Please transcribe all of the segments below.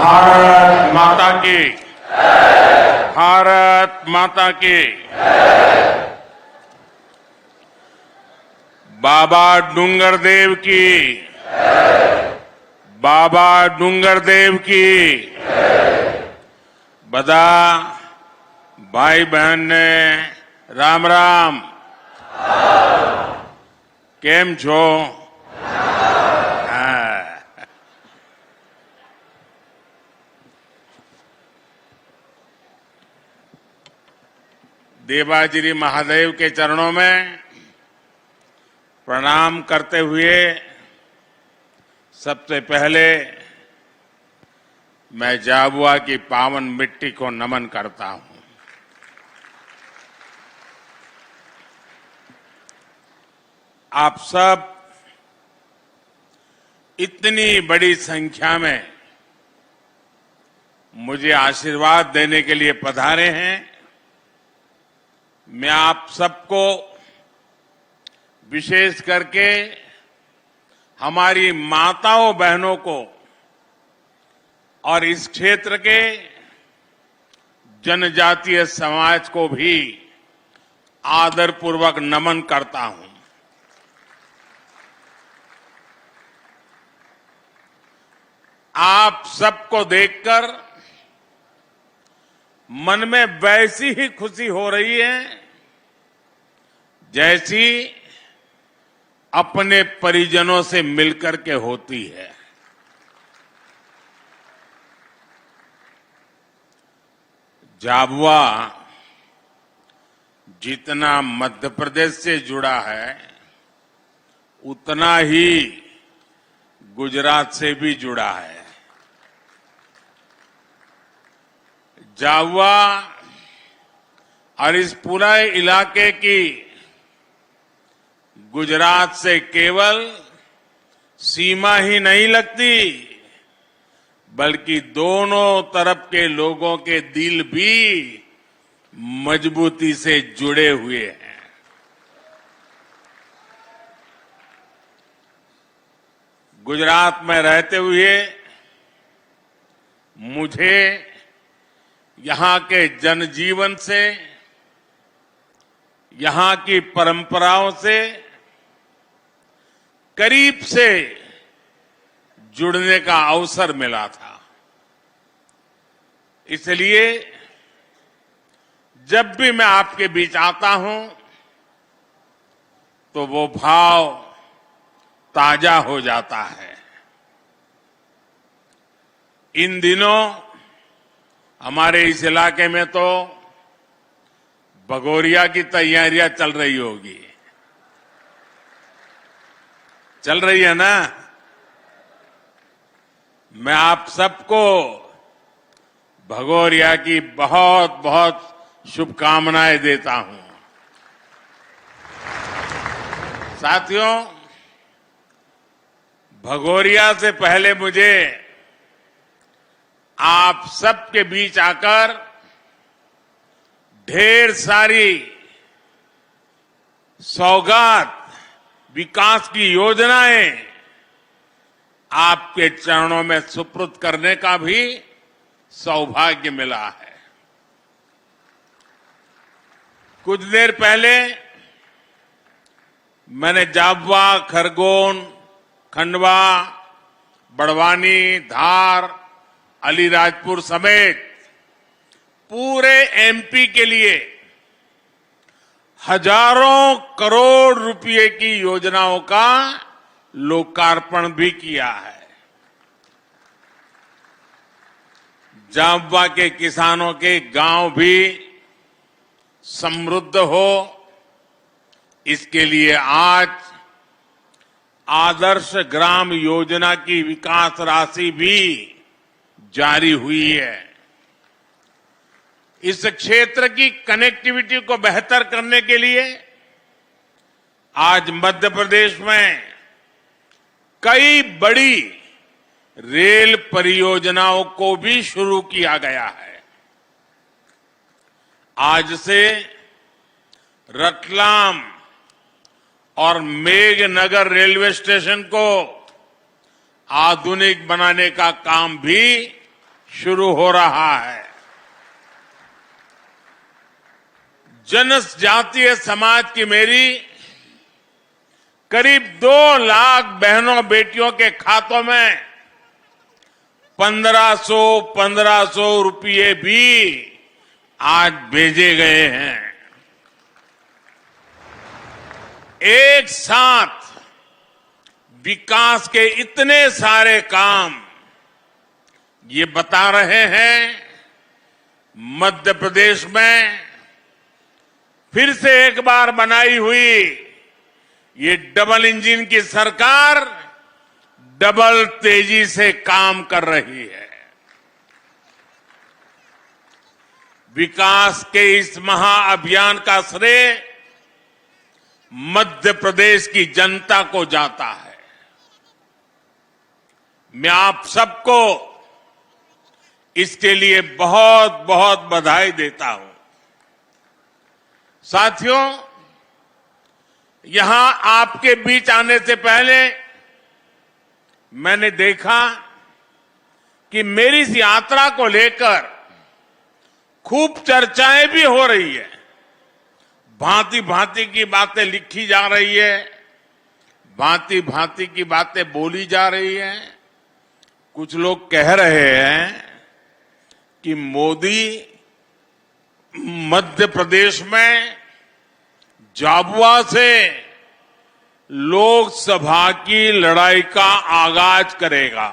भारत माता की, भारत माता की। बाबा डूंगरदेव की, बाबा डूंगरदेव की। बदा भाई बहन ने राम राम। केम छो? देवाजिरी महादेव के चरणों में प्रणाम करते हुए सबसे पहले मैं झाबुआ की पावन मिट्टी को नमन करता हूं। आप सब इतनी बड़ी संख्या में मुझे आशीर्वाद देने के लिए पधारे हैं। मैं आप सबको विशेष करके हमारी माताओं बहनों को और इस क्षेत्र के जनजातीय समाज को भी आदरपूर्वक नमन करता हूं। आप सबको देखकर मन में वैसी ही खुशी हो रही है जैसी अपने परिजनों से मिलकर के होती है। झाबुआ जितना मध्य प्रदेश से जुड़ा है उतना ही गुजरात से भी जुड़ा है। झाबुआ और इस पूरे इलाके की गुजरात से केवल सीमा ही नहीं लगती बल्कि दोनों तरफ के लोगों के दिल भी मजबूती से जुड़े हुए हैं। गुजरात में रहते हुए मुझे यहां के जनजीवन से, यहां की परंपराओं से करीब से जुड़ने का अवसर मिला था। इसलिए जब भी मैं आपके बीच आता हूं तो वो भाव ताजा हो जाता है। इन दिनों हमारे इस इलाके में तो भगोरिया की तैयारियां चल रही होगी। चल रही है ना? मैं आप सबको भगोरिया की बहुत बहुत शुभकामनाएं देता हूं। साथियों, भगोरिया से पहले मुझे आप सबके बीच आकर ढेर सारी सौगात, विकास की योजनाएं आपके चरणों में सुपुर्द करने का भी सौभाग्य मिला है। कुछ देर पहले मैंने झाबुआ, खरगोन, खंडवा, बड़वानी, धार, अलीराजपुर समेत पूरे एमपी के लिए हजारों करोड़ रुपए की योजनाओं का लोकार्पण भी किया है। झाबुआ के किसानों के गांव भी समृद्ध हो, इसके लिए आज आदर्श ग्राम योजना की विकास राशि भी जारी हुई है। इस क्षेत्र की कनेक्टिविटी को बेहतर करने के लिए आज मध्य प्रदेश में कई बड़ी रेल परियोजनाओं को भी शुरू किया गया है। आज से रतलाम और मेघनगर रेलवे स्टेशन को आधुनिक बनाने का काम भी शुरू हो रहा है। जनजातीय समाज की मेरी करीब 2 लाख बहनों बेटियों के खातों में 1500 रुपये भी आज भेजे गए हैं। एक साथ विकास के इतने सारे काम ये बता रहे हैं मध्य प्रदेश में फिर से एक बार बनाई हुई ये डबल इंजन की सरकार डबल तेजी से काम कर रही है। विकास के इस महाअभियान का श्रेय मध्य प्रदेश की जनता को जाता है। मैं आप सबको इसके लिए बहुत बहुत बधाई देता हूं। साथियों, यहां आपके बीच आने से पहले मैंने देखा कि मेरी इस यात्रा को लेकर खूब चर्चाएं भी हो रही है। भांति भांति की बातें लिखी जा रही है, भांति भांति की बातें बोली जा रही है। कुछ लोग कह रहे हैं कि मोदी मध्य प्रदेश में झाबुआ से लोकसभा की लड़ाई का आगाज करेगा।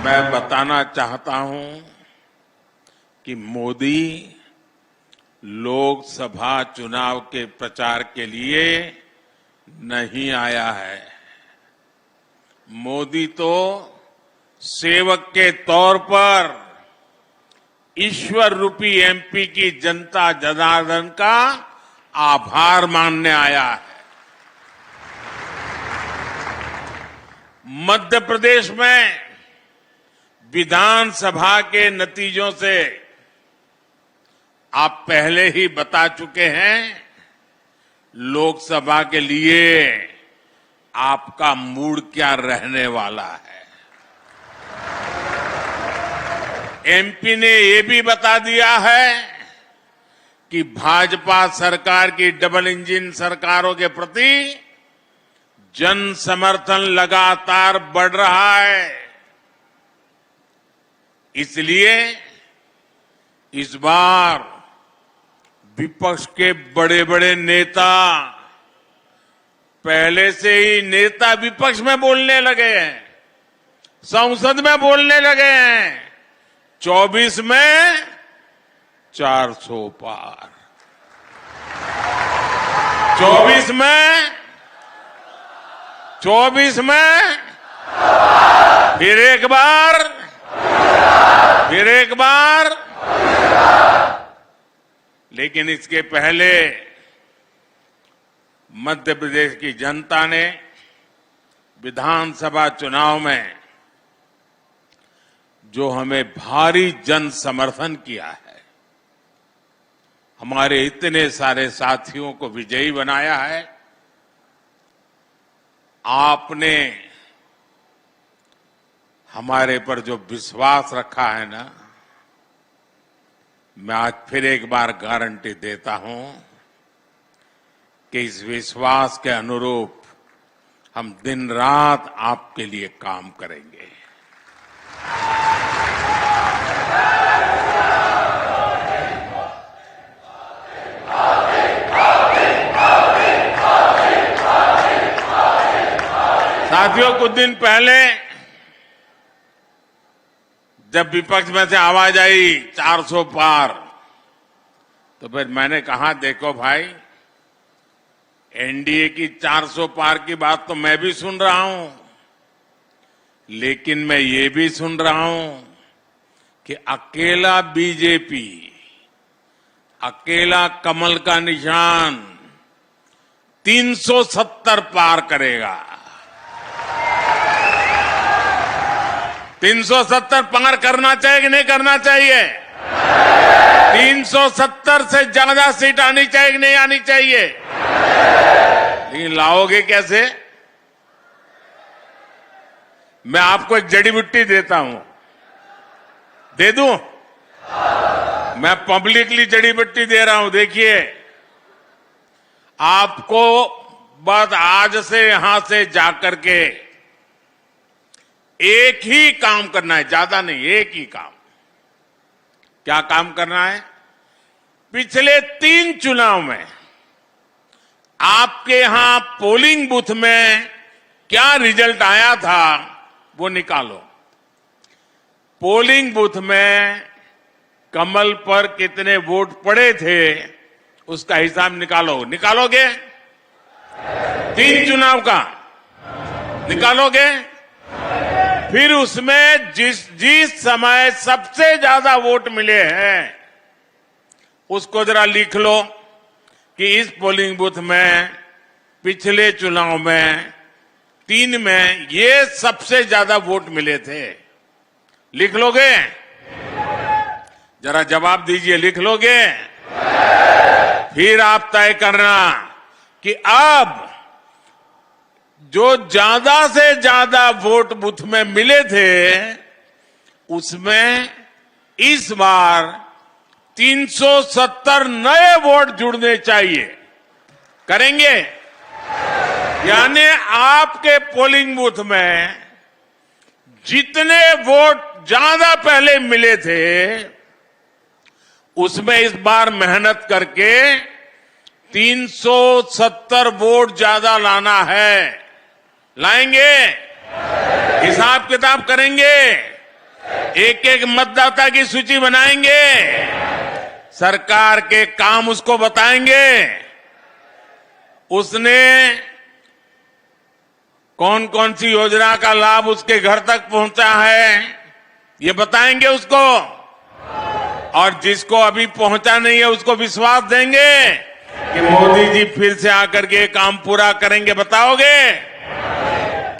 मैं बताना चाहता हूं कि मोदी लोकसभा चुनाव के प्रचार के लिए नहीं आया है। मोदी तो सेवक के तौर पर ईश्वर रूपी एमपी की जनता जनार्दन का आभार मानने आया है। मध्य प्रदेश में विधानसभा के नतीजों से आप पहले ही बता चुके हैं लोकसभा के लिए आपका मूड क्या रहने वाला है। एमपी ने ये भी बता दिया है कि भाजपा सरकार की डबल इंजन सरकारों के प्रति जन समर्थन लगातार बढ़ रहा है। इसलिए इस बार विपक्ष के बड़े बड़े नेता पहले से ही नेता विपक्ष में बोलने लगे हैं, संसद में बोलने लगे हैं। 24 में 400 पार, 24 में फिर एक बार, लेकिन इसके पहले मध्य प्रदेश की जनता ने विधानसभा चुनाव में जो हमें भारी जन समर्थन किया है, हमारे इतने सारे साथियों को विजयी बनाया है। आपने हमारे पर जो विश्वास रखा है ना, मैं आज फिर एक बार गारंटी देता हूं कि इस विश्वास के अनुरूप हम दिन रात आपके लिए काम करेंगे। साथियों, कुछ दिन पहले जब विपक्ष में से आवाज आई 400 पार, तो फिर मैंने कहा देखो भाई, एनडीए की 400 पार की बात तो मैं भी सुन रहा हूं, लेकिन मैं ये भी सुन रहा हूं कि अकेला बीजेपी, अकेला कमल का निशान 370 पार करेगा। 370 पार करना चाहिए कि नहीं करना चाहिए? 370 से ज्यादा सीट आनी चाहिए कि नहीं आनी चाहिए? लेकिन लाओगे कैसे? मैं आपको एक जड़ी बूटी देता हूं, दे दूं? मैं पब्लिकली जड़ी बूटी दे रहा हूं। देखिए, आपको बस आज से यहां से जाकर के एक ही काम करना है, ज्यादा नहीं, एक ही काम। क्या काम करना है? पिछले 3 चुनाव में आपके यहां पोलिंग बूथ में क्या रिजल्ट आया था वो निकालो। पोलिंग बूथ में कमल पर कितने वोट पड़े थे उसका हिसाब निकालो। निकालोगे? 3 चुनाव का निकालोगे? फिर उसमें जिस समय सबसे ज्यादा वोट मिले हैं उसको जरा लिख लो कि इस पोलिंग बूथ में पिछले चुनाव में 3 में ये सबसे ज्यादा वोट मिले थे। लिख लोगे? जरा जवाब दीजिए, लिख लोगे? फिर आप तय करना कि अब जो ज्यादा से ज्यादा वोट बूथ में मिले थे उसमें इस बार 370 नए वोट जुड़ने चाहिए। करेंगे? यानी आपके पोलिंग बूथ में जितने वोट ज्यादा पहले मिले थे उसमें इस बार मेहनत करके 370 वोट ज्यादा लाना है। लाएंगे? हिसाब किताब करेंगे? एक एक मतदाता की सूची बनाएंगे? सरकार के काम उसको बताएंगे? उसने कौन कौन सी योजना का लाभ उसके घर तक पहुंचा है ये बताएंगे उसको। और जिसको अभी पहुंचा नहीं है उसको विश्वास देंगे कि मोदी जी फिर से आकर के काम पूरा करेंगे। बताओगे?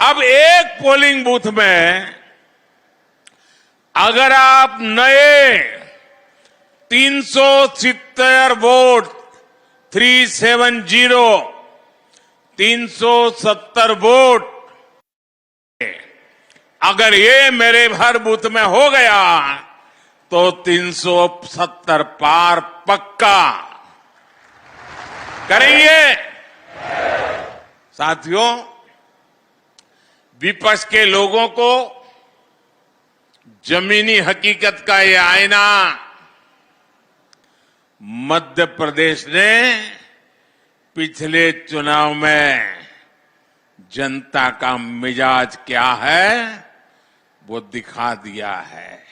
अब एक पोलिंग बूथ में अगर आप नए 370 वोट 370 वोट अगर ये मेरे हर बूथ में हो गया तो 370 पार पक्का करेंगे। साथियों, विपक्ष के लोगों को जमीनी हकीकत का ये आईना मध्य प्रदेश ने पिछले चुनाव में जनता का मिजाज क्या है वो दिखा दिया है।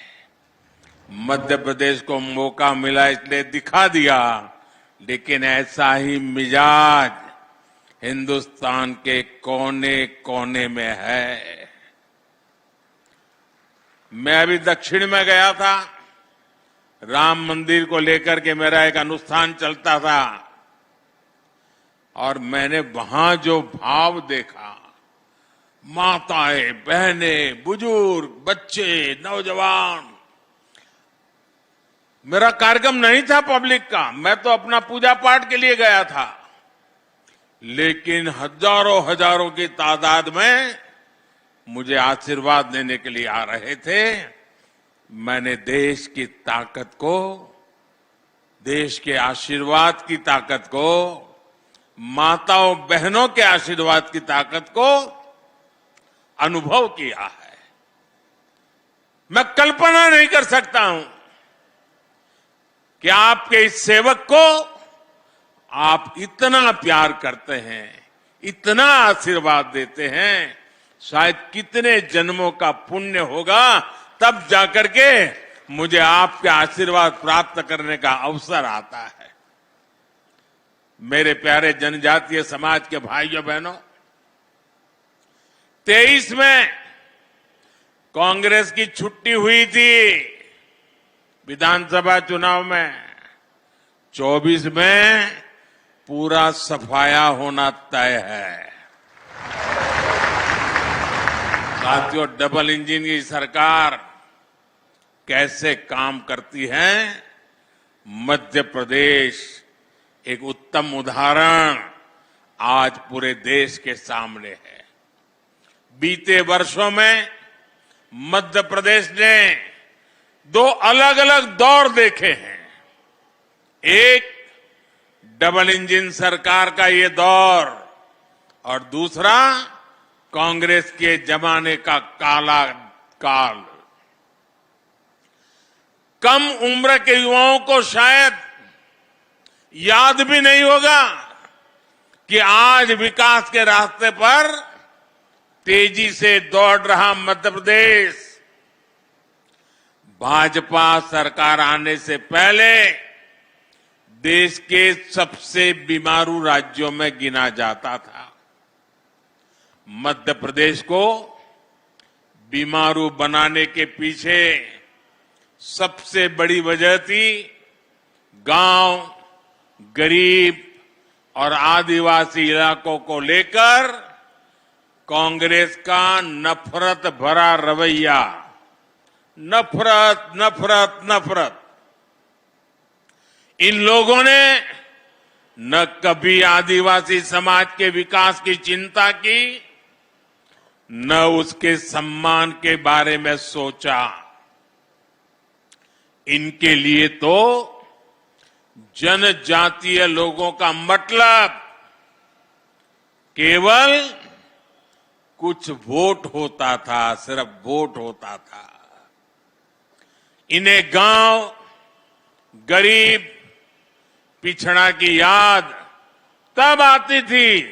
मध्य प्रदेश को मौका मिला इसलिए दिखा दिया, लेकिन ऐसा ही मिजाज हिंदुस्तान के कोने कोने में है। मैं अभी दक्षिण में गया था, राम मंदिर को लेकर के मेरा एक अनुष्ठान चलता था और मैंने वहां जो भाव देखा, माताएं, बहनें, बुजुर्ग, बच्चे, नौजवान। मेरा कार्यक्रम नहीं था पब्लिक का, मैं तो अपना पूजा पाठ के लिए गया था, लेकिन हजारों हजारों की तादाद में मुझे आशीर्वाद देने के लिए आ रहे थे। मैंने देश की ताकत को, देश के आशीर्वाद की ताकत को, माताओं बहनों के आशीर्वाद की ताकत को अनुभव किया है। मैं कल्पना नहीं कर सकता हूं कि आपके इस सेवक को आप इतना प्यार करते हैं, इतना आशीर्वाद देते हैं। शायद कितने जन्मों का पुण्य होगा तब जाकर के मुझे आपके आशीर्वाद प्राप्त करने का अवसर आता है। मेरे प्यारे जनजातीय समाज के भाइयों बहनों, 23 में कांग्रेस की छुट्टी हुई थी विधानसभा चुनाव में, 24 में पूरा सफाया होना तय है। साथियों, डबल इंजन की सरकार कैसे काम करती है, मध्य प्रदेश एक उत्तम उदाहरण आज पूरे देश के सामने है। बीते वर्षों में मध्य प्रदेश ने दो अलग अलग दौर देखे हैं। एक डबल इंजन सरकार का ये दौर और दूसरा कांग्रेस के जमाने का काला काल। कम उम्र के युवाओं को शायद याद भी नहीं होगा कि आज विकास के रास्ते पर तेजी से दौड़ रहा मध्य प्रदेश भाजपा सरकार आने से पहले देश के सबसे बीमारू राज्यों में गिना जाता था। मध्य प्रदेश को बीमारू बनाने के पीछे सबसे बड़ी वजह थी गांव, गरीब और आदिवासी इलाकों को लेकर कांग्रेस का नफरत भरा रवैया। नफरत नफरत नफरत। इन लोगों ने न कभी आदिवासी समाज के विकास की चिंता की, न उसके सम्मान के बारे में सोचा। इनके लिए तो जनजातीय लोगों का मतलब केवल कुछ वोट होता था, सिर्फ वोट होता था। इन्हें गांव, गरीब, पिछड़ा की याद तब आती थी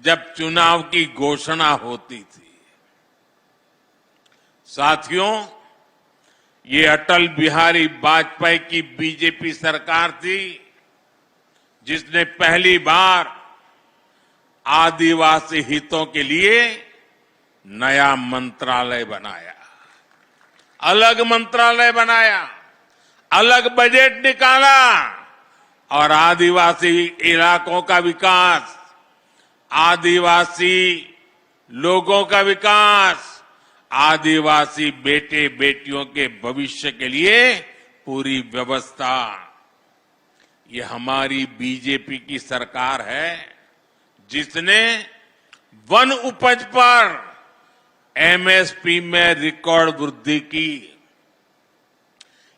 जब चुनाव की घोषणा होती थी। साथियों, ये अटल बिहारी वाजपेयी की बीजेपी सरकार थी जिसने पहली बार आदिवासी हितों के लिए नया मंत्रालय बनाया, अलग मंत्रालय बनाया, अलग बजट निकाला और आदिवासी इलाकों का विकास, आदिवासी लोगों का विकास, आदिवासी बेटे बेटियों के भविष्य के लिए पूरी व्यवस्था। ये हमारी बीजेपी की सरकार है जिसने वन उपज पर एमएसपी में रिकॉर्ड वृद्धि की।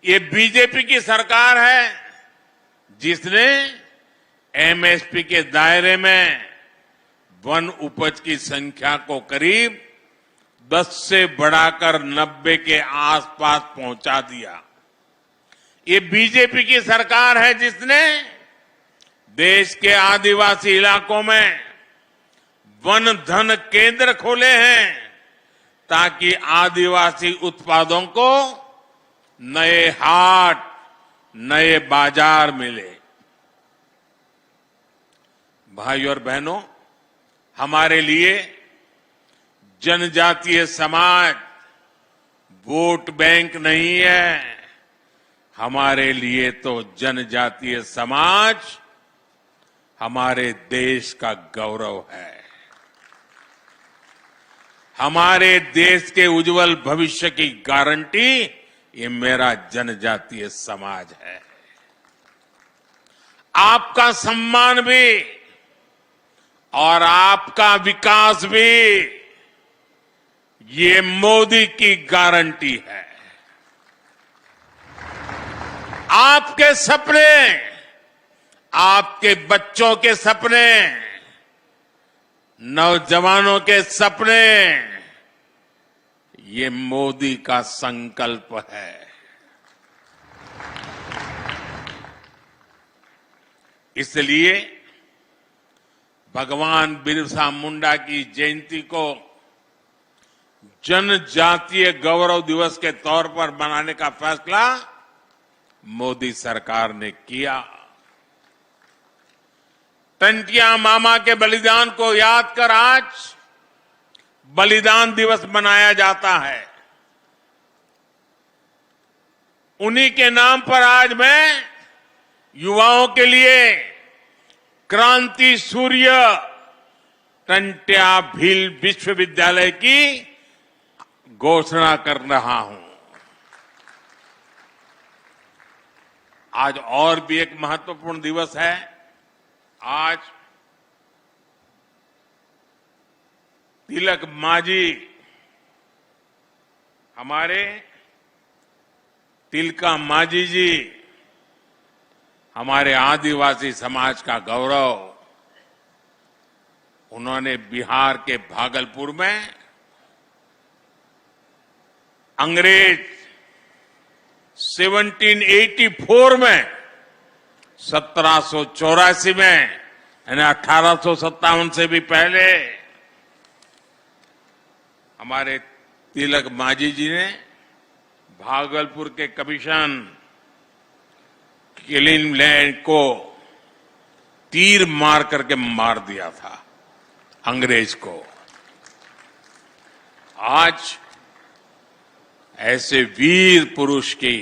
ये बीजेपी की सरकार है जिसने एमएसपी के दायरे में वन उपज की संख्या को करीब 10 से बढ़ाकर 90 के आसपास पहुंचा दिया। ये बीजेपी की सरकार है जिसने देश के आदिवासी इलाकों में वन धन केंद्र खोले हैं ताकि आदिवासी उत्पादों को नए हाट, नए बाजार मिले। भाइयों और बहनों, हमारे लिए जनजातीय समाज वोट बैंक नहीं है। हमारे लिए तो जनजातीय समाज हमारे देश का गौरव है। हमारे देश के उज्जवल भविष्य की गारंटी ये मेरा जनजातीय समाज है। आपका सम्मान भी और आपका विकास भी ये मोदी की गारंटी है। आपके सपने, आपके बच्चों के सपने, नौजवानों के सपने, ये मोदी का संकल्प है। इसलिए भगवान बिरसा मुंडा की जयंती को जनजातीय गौरव दिवस के तौर पर मनाने का फैसला मोदी सरकार ने किया। टंटिया मामा के बलिदान को याद कर आज बलिदान दिवस मनाया जाता है। उन्हीं के नाम पर आज मैं युवाओं के लिए क्रांति सूर्य टंट्या भील विश्वविद्यालय की घोषणा कर रहा हूं। आज और भी एक महत्वपूर्ण दिवस है। आज तिलक मांझी हमारे तिलका मांझी जी हमारे आदिवासी समाज का गौरव। उन्होंने बिहार के भागलपुर में अंग्रेज 1784 में 1784 में यानी 1857 से भी पहले हमारे तिलक मांझी जी ने भागलपुर के कमीशन किलिंगलैंड को तीर मार करके मार दिया था अंग्रेज को। आज ऐसे वीर पुरुष की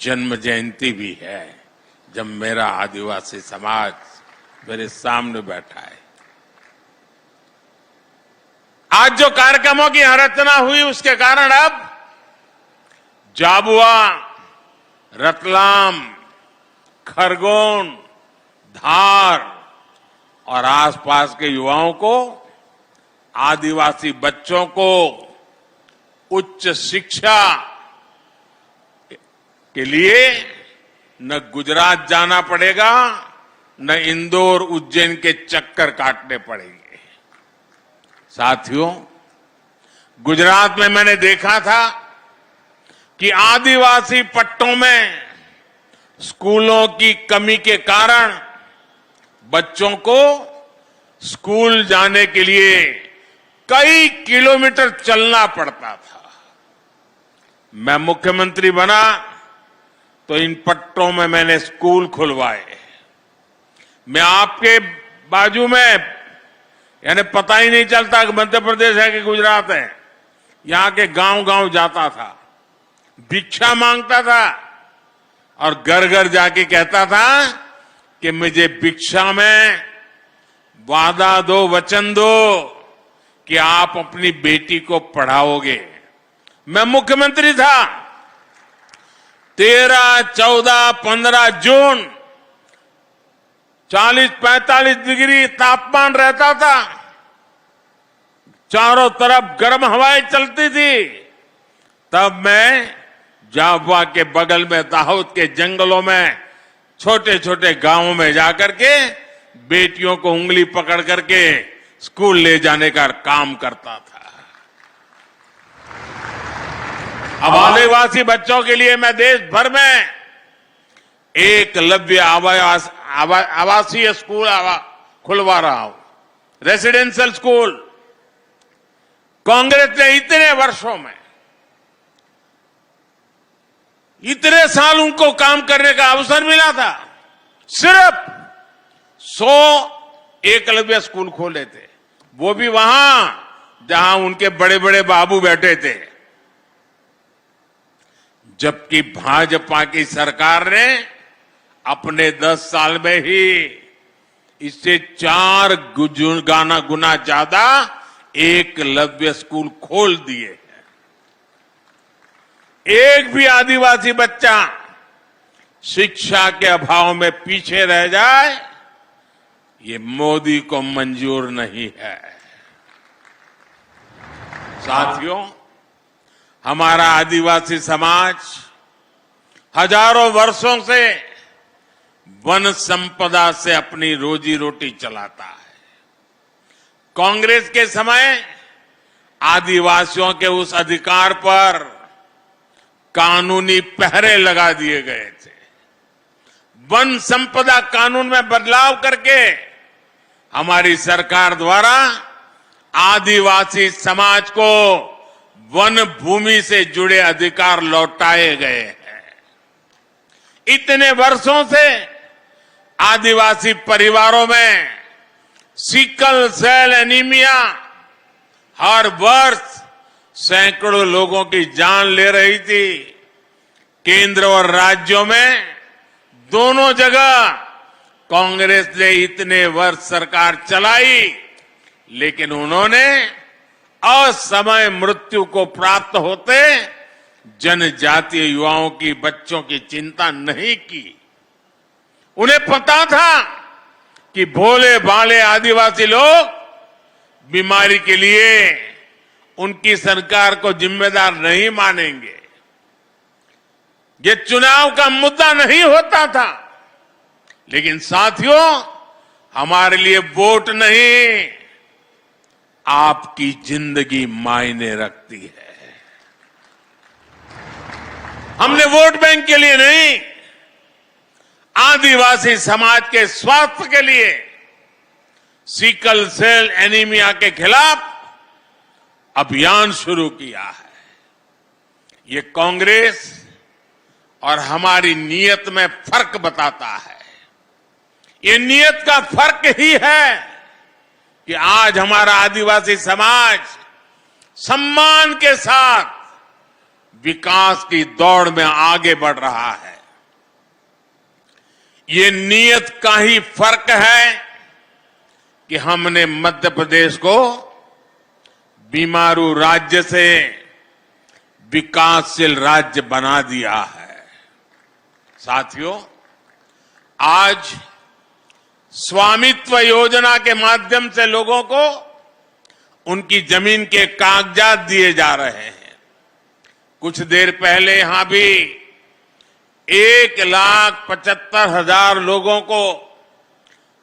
जन्म जयंती भी है जब मेरा आदिवासी समाज मेरे सामने बैठा है। आज जो कार्यक्रमों की रचना हुई उसके कारण अब झाबुआ, रतलाम, खरगोन, धार और आसपास के युवाओं को, आदिवासी बच्चों को उच्च शिक्षा के लिए न गुजरात जाना पड़ेगा, न इंदौर, उज्जैन के चक्कर काटने पड़ेंगे। साथियों, गुजरात में मैंने देखा था कि आदिवासी पट्टों में स्कूलों की कमी के कारण बच्चों को स्कूल जाने के लिए कई किलोमीटर चलना पड़ता था। मैं मुख्यमंत्री बना तो इन पट्टों में मैंने स्कूल खुलवाए। मैं आपके बाजू में यानी पता ही नहीं चलता कि मध्य प्रदेश है कि गुजरात है, यहां के गांव गांव जाता था, भिक्षा मांगता था और घर घर जाके कहता था कि मुझे भिक्षा में वादा दो, वचन दो कि आप अपनी बेटी को पढ़ाओगे। मैं मुख्यमंत्री था। 13, 14, 15 जून 40-45 डिग्री तापमान रहता था, चारों तरफ गर्म हवाएं चलती थी। तब मैं झाबुआ के बगल में दाहोद के जंगलों में छोटे छोटे गांवों में जाकर के बेटियों को उंगली पकड़ करके स्कूल ले जाने का काम करता था। अब आदिवासी बच्चों के लिए मैं देश भर में एकलव्य आवासीय स्कूल खुलवा रहा हूं, रेसिडेंशियल स्कूल। कांग्रेस ने इतने वर्षों में, इतने साल उनको काम करने का अवसर मिला था, सिर्फ 100 एकलव्य स्कूल खोले थे, वो भी वहां जहां उनके बड़े बड़े बाबू बैठे थे। जबकि भाजपा की सरकार ने अपने 10 साल में ही इससे 4 गुना ज्यादा एकलव्य स्कूल खोल दिए हैं। एक भी आदिवासी बच्चा शिक्षा के अभाव में पीछे रह जाए, ये मोदी को मंजूर नहीं है। साथियों, हमारा आदिवासी समाज हजारों वर्षों से वन संपदा से अपनी रोजी रोटी चलाता है। कांग्रेस के समय आदिवासियों के उस अधिकार पर कानूनी पहरे लगा दिए गए थे। वन संपदा कानून में बदलाव करके हमारी सरकार द्वारा आदिवासी समाज को वन भूमि से जुड़े अधिकार लौटाए गए हैं। इतने वर्षों से आदिवासी परिवारों में सिकल सेल एनीमिया हर वर्ष सैकड़ों लोगों की जान ले रही थी। केंद्र और राज्यों में दोनों जगह कांग्रेस ने इतने वर्ष सरकार चलाई, लेकिन उन्होंने असमय मृत्यु को प्राप्त होते जनजातीय युवाओं की, बच्चों की चिंता नहीं की। उन्हें पता था कि भोले भाले आदिवासी लोग बीमारी के लिए उनकी सरकार को जिम्मेदार नहीं मानेंगे। ये चुनाव का मुद्दा नहीं होता था, लेकिन साथियों, हमारे लिए वोट नहीं, आपकी जिंदगी मायने रखती है। हमने वोट बैंक के लिए नहीं, आदिवासी समाज के स्वास्थ्य के लिए, सिकल सेल एनीमिया के खिलाफ अभियान शुरू किया है। ये कांग्रेस और हमारी नीयत में फर्क बताता है। ये नीयत का फर्क ही है कि आज हमारा आदिवासी समाज सम्मान के साथ विकास की दौड़ में आगे बढ़ रहा है। ये नीयत का ही फर्क है कि हमने मध्य प्रदेश को बीमारू राज्य से विकासशील राज्य बना दिया है। साथियों, आज स्वामित्व योजना के माध्यम से लोगों को उनकी जमीन के कागजात दिए जा रहे हैं। कुछ देर पहले यहां भी 1,75,000 लोगों को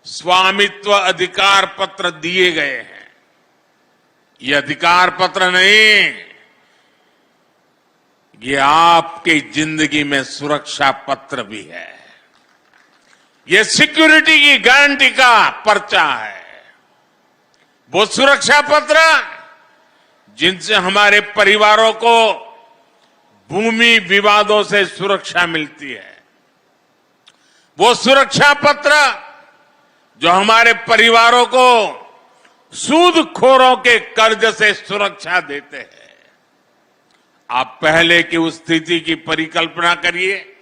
स्वामित्व अधिकार पत्र दिए गए हैं। ये अधिकार पत्र नहीं, ये आपकी जिंदगी में सुरक्षा पत्र भी है। ये सिक्योरिटी की गारंटी का पर्चा है। वो सुरक्षा पत्र जिनसे हमारे परिवारों को भूमि विवादों से सुरक्षा मिलती है। वो सुरक्षा पत्र जो हमारे परिवारों को सूदखोरों के कर्ज से सुरक्षा देते हैं। आप पहले की उस स्थिति की परिकल्पना करिए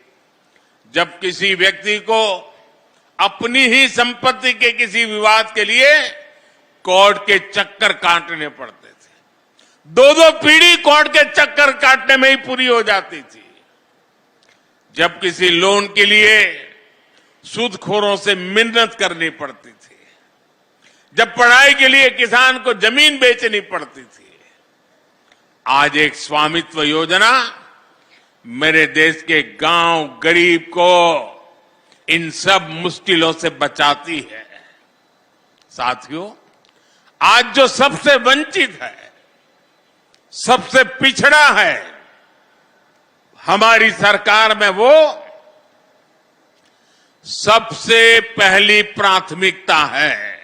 जब किसी व्यक्ति को अपनी ही संपत्ति के किसी विवाद के लिए कोर्ट के चक्कर काटने पड़ते थे। 2-2 पीढ़ी कोर्ट के चक्कर काटने में ही पूरी हो जाती थी। जब किसी लोन के लिए सूदखोरों से मिन्नत करनी पड़ती थी, जब पढ़ाई के लिए किसान को जमीन बेचनी पड़ती थी। आज एक स्वामित्व योजना मेरे देश के गांव गरीब को इन सब मुश्किलों से बचाती है। साथियों, आज जो सबसे वंचित है, सबसे पिछड़ा है, हमारी सरकार में वो सबसे पहली प्राथमिकता है।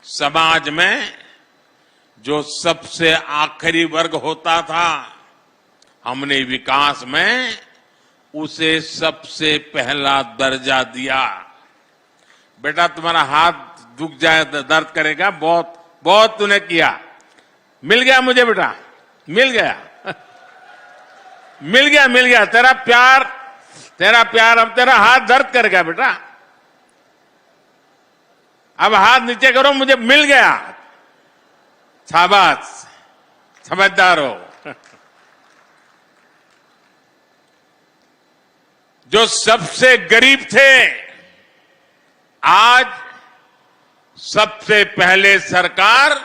समाज में जो सबसे आखिरी वर्ग होता था, हमने विकास में उसे सबसे पहला दर्जा दिया। बेटा, तुम्हारा हाथ दुख जाए, दर्द करेगा, बहुत बहुत तूने किया। मिल गया मुझे बेटा, मिल गया मिल गया तेरा प्यार। अब तेरा हाथ दर्द करेगा बेटा। अब हाथ नीचे करो, मुझे मिल गया। शाबाश, समझदार हो। जो सबसे गरीब थे, आज सबसे पहले सरकार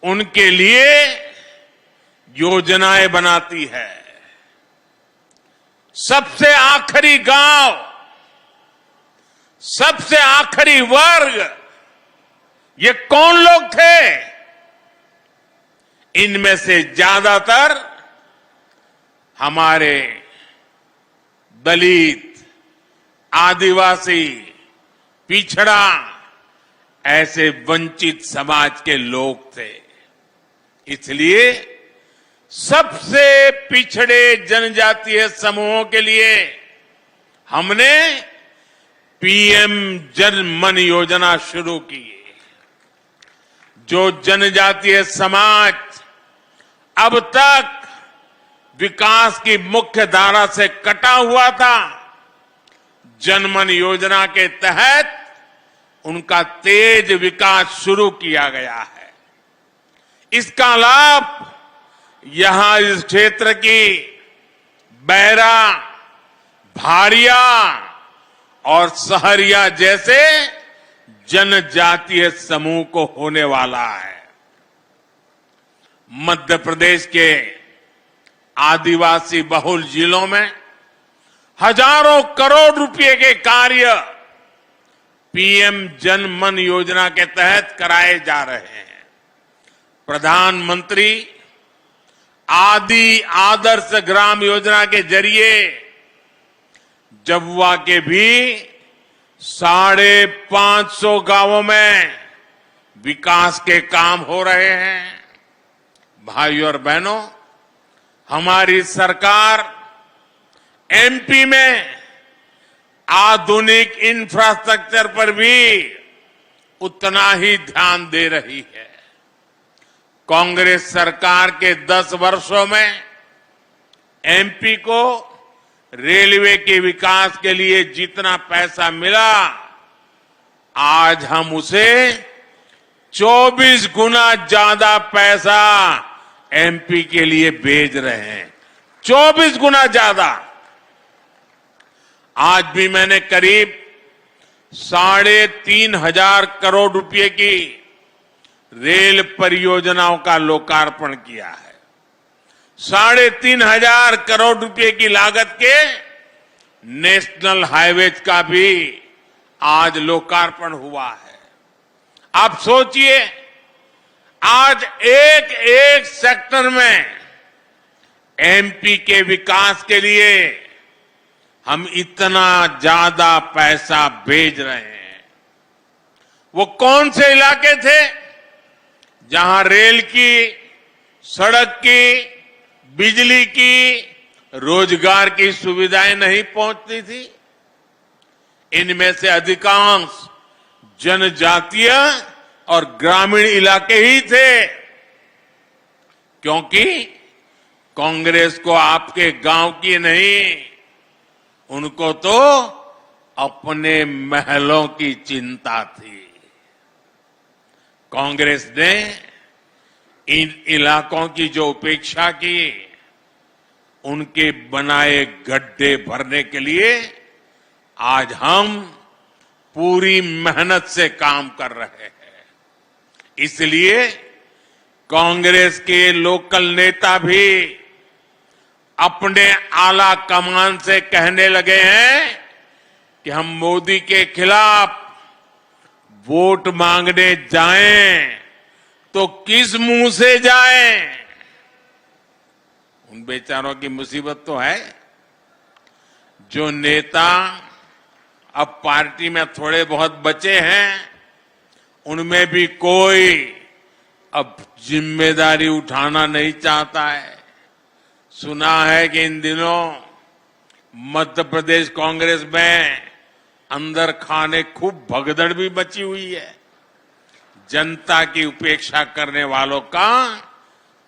उनके लिए योजनाएं बनाती है। सबसे आखिरी गांव, सबसे आखिरी वर्ग, ये कौन लोग थे? इनमें से ज्यादातर हमारे दलित, आदिवासी, पिछड़ा, ऐसे वंचित समाज के लोग थे। इसलिए सबसे पिछड़े जनजातीय समूहों के लिए हमने पीएम जन मन योजना शुरू की। जो जनजातीय समाज अब तक विकास की मुख्य धारा से कटा हुआ था, जनमन योजना के तहत उनका तेज विकास शुरू किया गया है। इसका लाभ यहां इस क्षेत्र की बैरा, भारिया और सहरिया जैसे जनजातीय समूह को होने वाला है। मध्य प्रदेश के आदिवासी बहुल जिलों में हजारों करोड़ रुपए के कार्य पीएम जन मन योजना के तहत कराए जा रहे हैं। प्रधानमंत्री आदि आदर्श ग्राम योजना के जरिए झाबुआ के भी 550 गांवों में विकास के काम हो रहे हैं। भाइयों और बहनों, हमारी सरकार एमपी में आधुनिक इंफ्रास्ट्रक्चर पर भी उतना ही ध्यान दे रही है। कांग्रेस सरकार के 10 वर्षों में एमपी को रेलवे के विकास के लिए जितना पैसा मिला, आज हम उसे 24 गुना ज्यादा पैसा एमपी के लिए भेज रहे हैं। 24 गुना ज्यादा। आज भी मैंने करीब 3,500 करोड़ रुपए की रेल परियोजनाओं का लोकार्पण किया है। 3,500 करोड़ रुपए की लागत के नेशनल हाईवेज का भी आज लोकार्पण हुआ है। आप सोचिए, आज एक एक सेक्टर में एमपी के विकास के लिए हम इतना ज्यादा पैसा भेज रहे हैं। वो कौन से इलाके थे जहां रेल की, सड़क की, बिजली की, रोजगार की सुविधाएं नहीं पहुंचती थी? इनमें से अधिकांश जनजातीय और ग्रामीण इलाके ही थे, क्योंकि कांग्रेस को आपके गांव की नहीं, उनको तो अपने महलों की चिंता थी। कांग्रेस ने इन इलाकों की जो उपेक्षा की, उनके बनाए गड्ढे भरने के लिए आज हम पूरी मेहनत से काम कर रहे हैं। इसलिए कांग्रेस के लोकल नेता भी अपने आला कमान से कहने लगे हैं कि हम मोदी के खिलाफ वोट मांगने जाएं तो किस मुंह से जाएं? उन बेचारों की मुसीबत तो है। जो नेता अब पार्टी में थोड़े बहुत बचे हैं, उनमें भी कोई अब जिम्मेदारी उठाना नहीं चाहता है। सुना है कि इन दिनों मध्य प्रदेश कांग्रेस में अंदर खाने खूब भगदड़ भी मची हुई है। जनता की उपेक्षा करने वालों का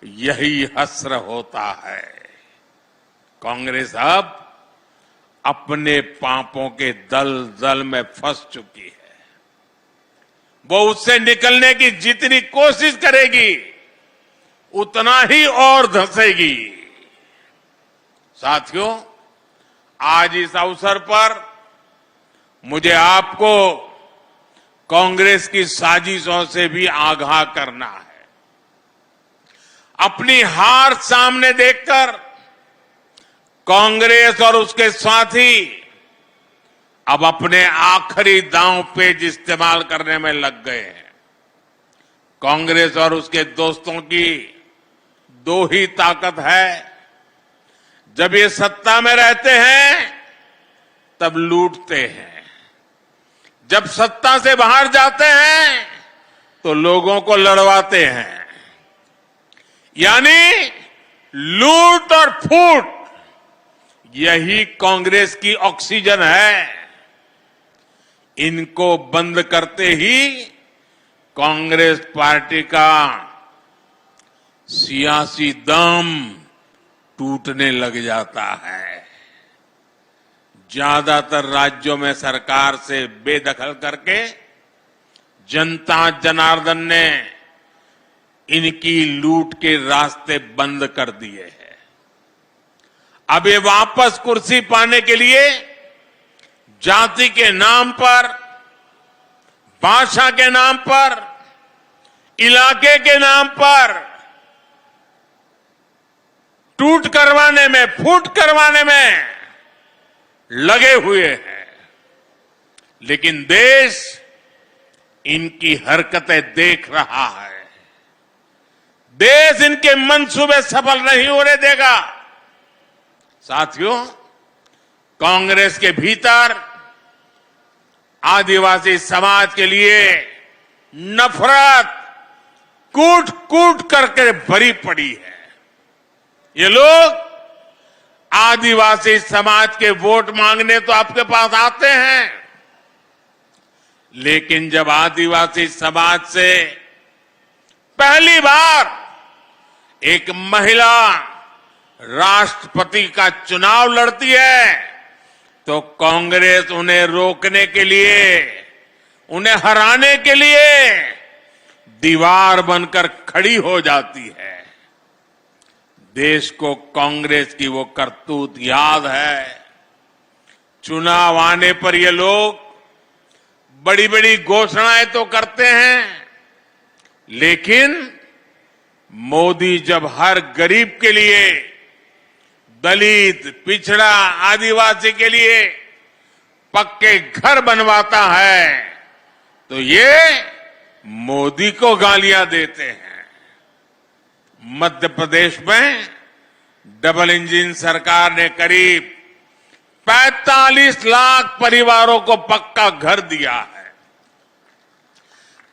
यही हश्र होता है। कांग्रेस अब अपने पापों के दलदल में फंस चुकी है। वो उससे निकलने की जितनी कोशिश करेगी, उतना ही और धंसेगी। साथियों, आज इस अवसर पर मुझे आपको कांग्रेस की साजिशों से भी आगाह करना है। अपनी हार सामने देखकर कांग्रेस और उसके साथी अब अपने आखिरी दांव पेच इस्तेमाल करने में लग गए हैं। कांग्रेस और उसके दोस्तों की दो ही ताकत है। जब ये सत्ता में रहते हैं तब लूटते हैं, जब सत्ता से बाहर जाते हैं तो लोगों को लड़वाते हैं। यानी लूट और फूट, यही कांग्रेस की ऑक्सीजन है। इनको बंद करते ही कांग्रेस पार्टी का सियासी दम टूटने लग जाता है। ज्यादातर राज्यों में सरकार से बेदखल करके जनता जनार्दन ने इनकी लूट के रास्ते बंद कर दिए हैं। अब ये वापस कुर्सी पाने के लिए जाति के नाम पर भाषा के नाम पर, इलाके के नाम पर टूट करवाने में, फूट करवाने में लगे हुए हैं। लेकिन देश इनकी हरकतें देख रहा है। देश इनके मंसूबे सफल नहीं होने देगा। साथियों, कांग्रेस के भीतर आदिवासी समाज के लिए नफरत कूट कूट करके भरी पड़ी है। ये लोग आदिवासी समाज के वोट मांगने तो आपके पास आते हैं, लेकिन जब आदिवासी समाज से पहली बार एक महिला राष्ट्रपति का चुनाव लड़ती है तो कांग्रेस उन्हें रोकने के लिए, उन्हें हराने के लिए दीवार बनकर खड़ी हो जाती है। देश को कांग्रेस की वो करतूत याद है। चुनाव आने पर ये लोग बड़ी बड़ी घोषणाएं तो करते हैं, लेकिन मोदी जब हर गरीब के लिए, दलित, पिछड़ा, आदिवासी के लिए पक्के घर बनवाता है तो ये मोदी को गालियां देते हैं। मध्य प्रदेश में डबल इंजन सरकार ने करीब 45 लाख परिवारों को पक्का घर दिया है।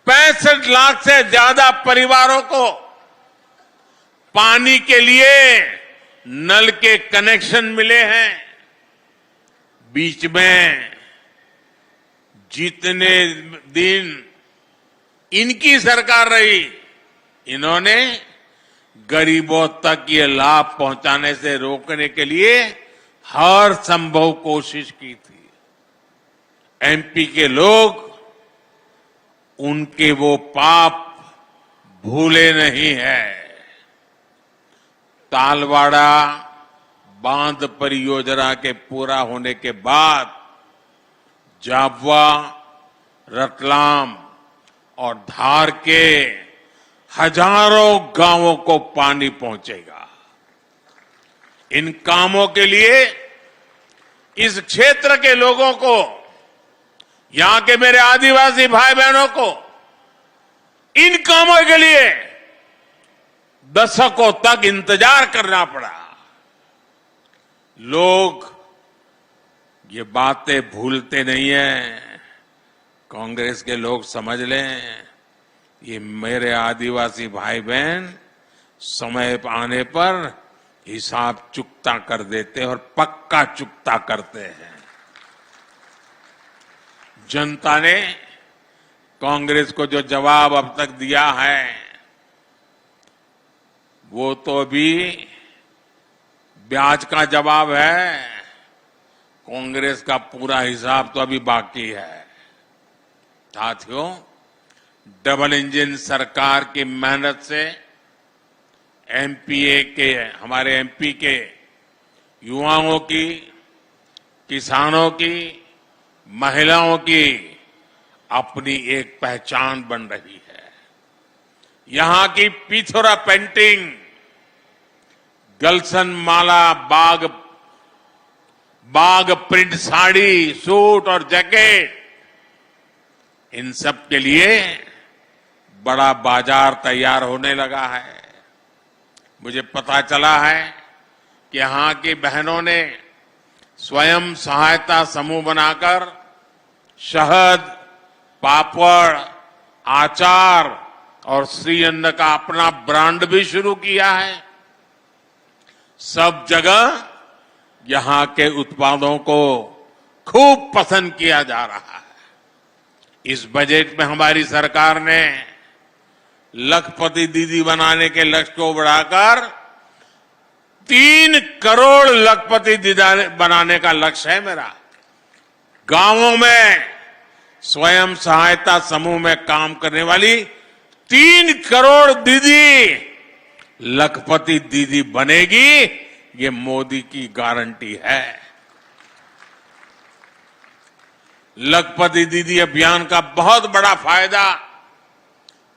65 लाख से ज्यादा परिवारों को पानी के लिए नल के कनेक्शन मिले हैं। बीच में जितने दिन इनकी सरकार रही, इन्होंने गरीबों तक ये लाभ पहुंचाने से रोकने के लिए हर संभव कोशिश की थी। एमपी के लोग उनके वो पाप भूले नहीं है। तालवाड़ा बांध परियोजना के पूरा होने के बाद जाबवा, रतलाम और धार के हजारों गांवों को पानी पहुंचेगा। इन कामों के लिए इस क्षेत्र के लोगों को, यहां के मेरे आदिवासी भाई बहनों को इन कामों के लिए दशकों तक इंतजार करना पड़ा। लोग ये बातें भूलते नहीं हैं। कांग्रेस के लोग समझ लें, ये मेरे आदिवासी भाई बहन समय आने पर हिसाब चुकता कर देते हैं और पक्का चुकता करते हैं। जनता ने कांग्रेस को जो जवाब अब तक दिया है, वो तो अभी ब्याज का जवाब है। कांग्रेस का पूरा हिसाब तो अभी बाकी है। साथियों, डबल इंजन सरकार की मेहनत से एमपीए के, हमारे एमपी के युवाओं की, किसानों की, महिलाओं की अपनी एक पहचान बन रही है। यहां की पिथौरा पेंटिंग, गलसन माला, बाग प्रिंट साड़ी, सूट और जैकेट, इन सब के लिए बड़ा बाजार तैयार होने लगा है। मुझे पता चला है कि यहां की बहनों ने स्वयं सहायता समूह बनाकर शहद, पापड़, आचार और श्री अन्न का अपना ब्रांड भी शुरू किया है। सब जगह यहां के उत्पादों को खूब पसंद किया जा रहा है। इस बजट में हमारी सरकार ने लखपति दीदी बनाने के लक्ष्य को बढ़ाकर 3 करोड़ लखपति दीदी बनाने का लक्ष्य है मेरा। गांवों में स्वयं सहायता समूह में काम करने वाली 3 करोड़ दीदी लखपति दीदी बनेगी, ये मोदी की गारंटी है। लखपति दीदी अभियान का बहुत बड़ा फायदा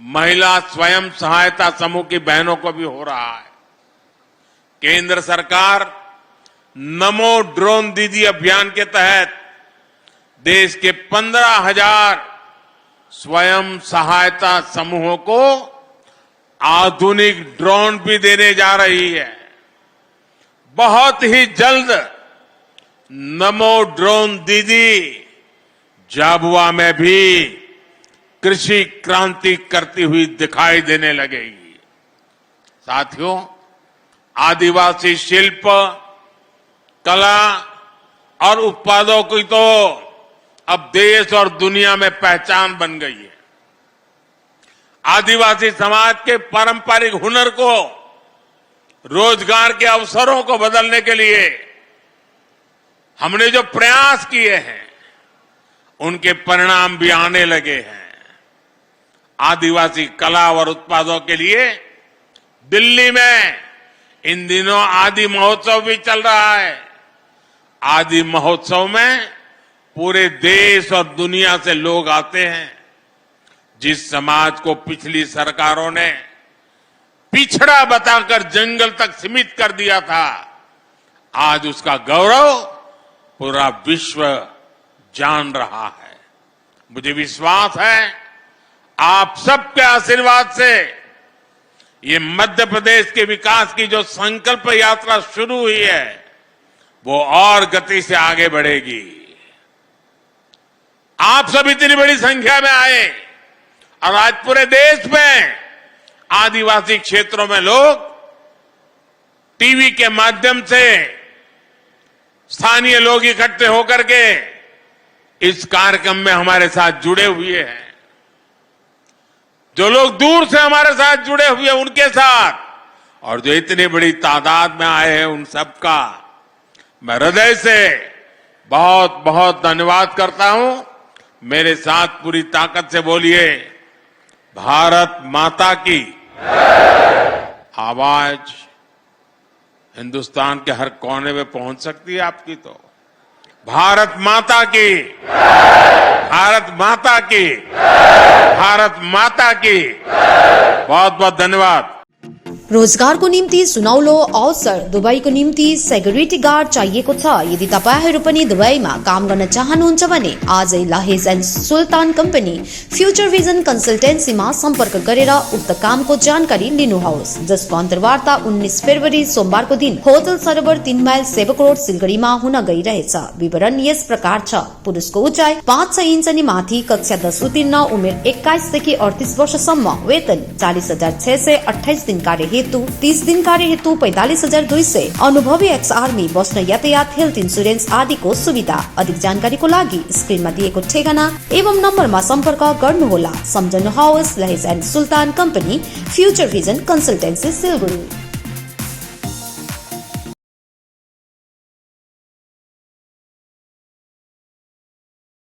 महिला स्वयं सहायता समूह की बहनों को भी हो रहा है। केंद्र सरकार नमो ड्रोन दीदी अभियान के तहत देश के 15,000 स्वयं सहायता समूहों को आधुनिक ड्रोन भी देने जा रही है। बहुत ही जल्द नमो ड्रोन दीदी झाबुआ में भी कृषि क्रांति करती हुई दिखाई देने लगेगी। साथियों, आदिवासी शिल्प, कला और उत्पादों की तो अब देश और दुनिया में पहचान बन गई है। आदिवासी समाज के पारंपरिक हुनर को रोजगार के अवसरों को बदलने के लिए हमने जो प्रयास किए हैं उनके परिणाम भी आने लगे हैं। आदिवासी कला और उत्पादों के लिए दिल्ली में इन दिनों आदि महोत्सव भी चल रहा है। आदि महोत्सव में पूरे देश और दुनिया से लोग आते हैं। जिस समाज को पिछली सरकारों ने पिछड़ा बताकर जंगल तक सीमित कर दिया था, आज उसका गौरव पूरा विश्व जान रहा है। मुझे विश्वास है आप सबके आशीर्वाद से ये मध्य प्रदेश के विकास की जो संकल्प यात्रा शुरू हुई है वो और गति से आगे बढ़ेगी। आप सब इतनी बड़ी संख्या में आए और आज पूरे देश में आदिवासी क्षेत्रों में लोग टीवी के माध्यम से स्थानीय लोग इकट्ठे होकर के इस कार्यक्रम में हमारे साथ जुड़े हुए हैं। जो लोग दूर से हमारे साथ जुड़े हुए हैं उनके साथ, और जो इतनी बड़ी तादाद में आए हैं उन सबका मैं हृदय से बहुत बहुत धन्यवाद करता हूं। मेरे साथ पूरी ताकत से बोलिए, भारत माता की आवाज हिंदुस्तान के हर कोने में पहुंच सकती है आपकी। तो भारत माता की, भारत माता की, भारत माता की। बहुत बहुत धन्यवाद। रोजगारको निम्ति सुनौलो अवसर दुबईको निम्ति सेक्युरिटी गार्ड चाहिएको छ। यदि तपाईहरू पनि दुबईमा काम गर्न चाहनुहुन्छ भने आजै लाहेज end Sultan company future vision कन्सल्टेन्सीमा सम्पर्क गरेर उक्त कामको जानकारी लिनुहोस्, जसको अन्तर्वार्ता 19 फरवरी सोमबारको दिन होटल सरोवर 3 माइल सेवक रोड सिलगढीमा हुन गइरहेछ। विवरण यस प्रकार छ। पुरुषको उचाइ 5-6 इन्च अनि माथि, कक्षा 10 उत्तीर्ण, उमेर 21 देखि 38 वर्षसम्म, वेतन 40,628 दिन कार्य हेतु 30 दिन कार्य हेतु 45,200, अनुभवी एक्स आर्मी, बस्न यातायात, हेल्थ इन्सुरेन्स आदिको सुविधा। अधिक जानकारीको लागि स्क्रिनमा दिएको ठेगाना एवं नम्बरमा सम्पर्क गर्नुहोला। सम्झनुहोस्, Lahej and Sultan company future vision consultancy Siliguri.